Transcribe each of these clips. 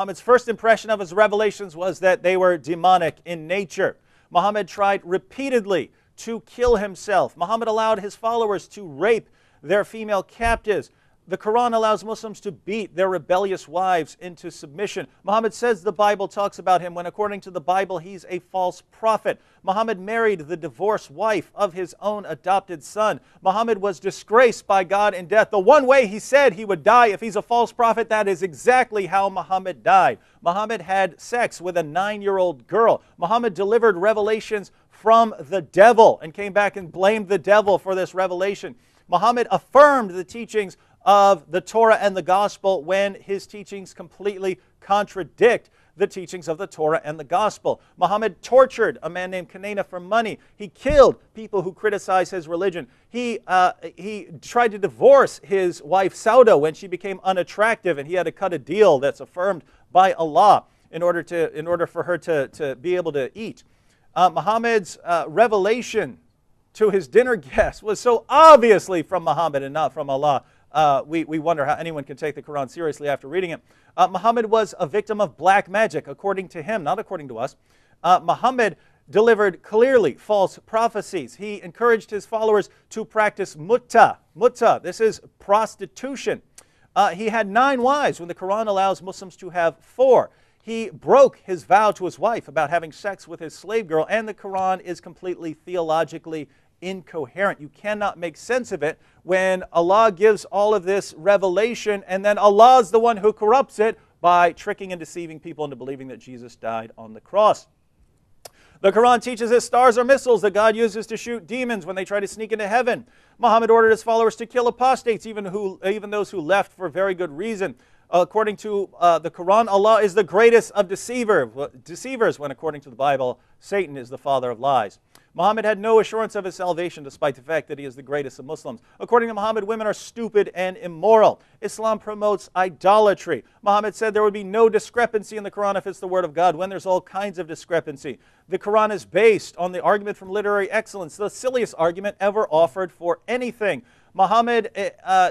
Muhammad's first impression of his revelations was that they were demonic in nature. Muhammad tried repeatedly to kill himself. Muhammad allowed his followers to rape their female captives. The Quran allows Muslims to beat their rebellious wives into submission. Muhammad says the Bible talks about him when, according to the Bible, he's a false prophet. Muhammad married the divorced wife of his own adopted son. Muhammad was disgraced by God in death. The one way he said he would die if he's a false prophet, that is exactly how Muhammad died. Muhammad had sex with a 9-year-old girl. Muhammad delivered revelations from the devil and came back and blamed the devil for this revelation. Muhammad affirmed the teachings of the Torah and the Gospel when his teachings completely contradict the teachings of the Torah and the Gospel. Muhammad tortured a man named Kanana for money. He killed people who criticized his religion. He tried to divorce his wife Sauda when she became unattractive, and he had to cut a deal that's affirmed by Allah in order for her to be able to eat. Muhammad's revelation to his dinner guests was so obviously from Muhammad and not from Allah. We wonder how anyone can take the Quran seriously after reading it. Muhammad was a victim of black magic, according to him, not according to us. Muhammad delivered clearly false prophecies. He encouraged his followers to practice mutta. Mutta, this is prostitution. He had 9 wives when the Quran allows Muslims to have 4. He broke his vow to his wife about having sex with his slave girl, and the Quran is completely theologically incoherent. You cannot make sense of it when Allah gives all of this revelation and then Allah is the one who corrupts it by tricking and deceiving people into believing that Jesus died on the cross. The Quran teaches that stars are missiles that God uses to shoot demons when they try to sneak into heaven. Muhammad ordered his followers to kill apostates, even those who left for very good reason. According to the Quran, Allah is the greatest of deceivers when, according to the Bible, Satan is the father of lies. Muhammad had no assurance of his salvation despite the fact that he is the greatest of Muslims. According to Muhammad, women are stupid and immoral. Islam promotes idolatry. Muhammad said there would be no discrepancy in the Quran if it's the word of God, when there's all kinds of discrepancy. The Quran is based on the argument from literary excellence, the silliest argument ever offered for anything. Muhammad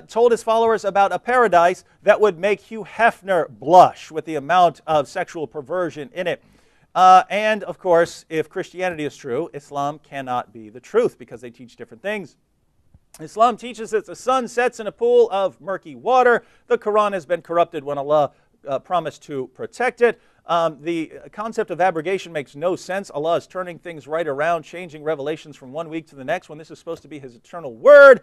told his followers about a paradise that would make Hugh Hefner blush with the amount of sexual perversion in it. And, of course, if Christianity is true, Islam cannot be the truth because they teach different things. Islam teaches that the sun sets in a pool of murky water. The Quran has been corrupted when Allah promised to protect it. The concept of abrogation makes no sense. Allah is turning things right around, changing revelations from one week to the next when this is supposed to be His eternal word.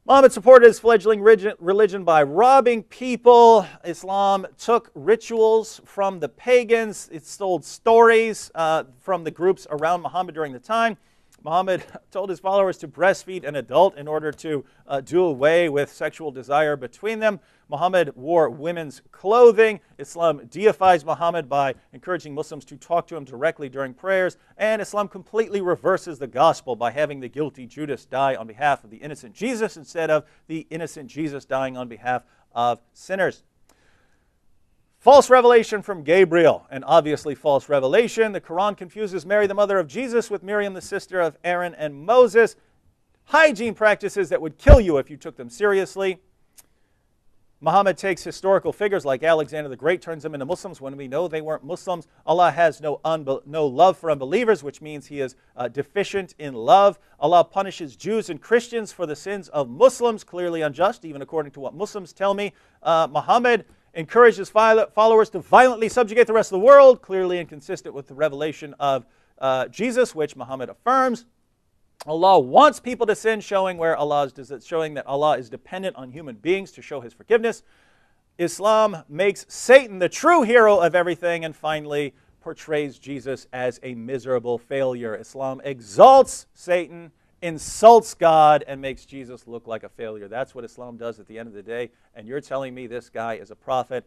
Muhammad supported his fledgling religion by robbing people. Islam took rituals from the pagans. It stole stories from the groups around Muhammad during the time. Muhammad told his followers to breastfeed an adult in order to do away with sexual desire between them. Muhammad wore women's clothing. Islam deifies Muhammad by encouraging Muslims to talk to him directly during prayers. And Islam completely reverses the gospel by having the guilty Judas die on behalf of the innocent Jesus instead of the innocent Jesus dying on behalf of sinners. False revelation from Gabriel, and obviously false revelation. The Quran confuses Mary, the mother of Jesus, with Miriam, the sister of Aaron and Moses. Hygiene practices that would kill you if you took them seriously. Muhammad takes historical figures like Alexander the Great, turns them into Muslims when we know they weren't Muslims. Allah has no love for unbelievers, which means He is deficient in love. Allah punishes Jews and Christians for the sins of Muslims, clearly unjust, even according to what Muslims tell me. Muhammad encouraged his followers to violently subjugate the rest of the world, clearly inconsistent with the revelation of Jesus, which Muhammad affirms. Allah wants people to sin, showing that Allah is dependent on human beings to show His forgiveness. Islam makes Satan the true hero of everything, and finally portrays Jesus as a miserable failure. Islam exalts Satan, insults God, and makes Jesus look like a failure. That's what Islam does at the end of the day, and you're telling me this guy is a prophet?